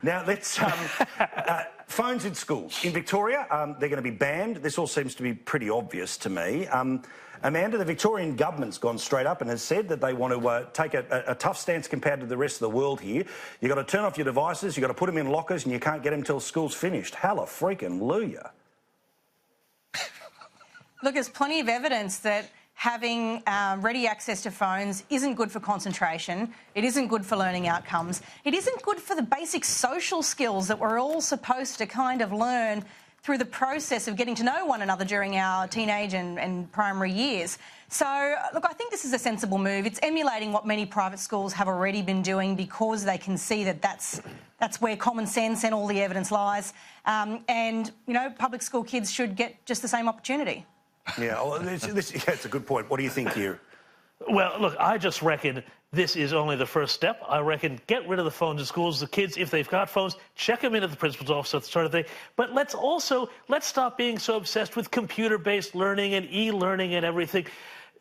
Now, let's... phones in schools. In Victoria, they're going to be banned. This all seems to be pretty obvious to me. Amanda, the Victorian government's gone straight up and has said that they want to take a tough stance compared to the rest of the world here. You've got to turn off your devices, you've got to put them in lockers, and you can't get them until school's finished. Hallelujah. Look, there's plenty of evidence that having ready access to phones isn't good for concentration. It isn't good for learning outcomes. It isn't good for the basic social skills that we're all supposed to kind of learn through the process of getting to know one another during our teenage and primary years. So, look, I think this is a sensible move. It's emulating what many private schools have already been doing because they can see that that's where common sense and all the evidence lies. And, you know, public school kids should get just the same opportunity. Yeah, well, it's a good point. What do you think here? Well, look, I just reckon this is only the first step. I reckon get rid of the phones in schools. The kids, if they've got phones, check them in at the principal's office, that sort of thing. But let's stop being so obsessed with computer-based learning and e-learning and everything.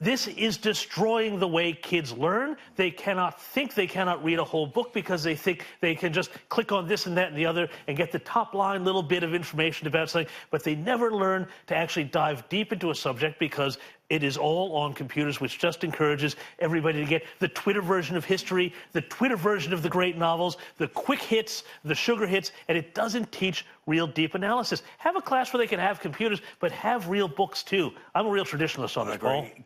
This is destroying the way kids learn. They cannot think, they cannot read a whole book because they think they can just click on this and that and the other and get the top line little bit of information about something, but they never learn to actually dive deep into a subject because it is all on computers, which just encourages everybody to get the Twitter version of history, the Twitter version of the great novels, the quick hits, the sugar hits, and it doesn't teach real deep analysis. Have a class where they can have computers, but have real books too. I'm a real traditionalist on this, Paul.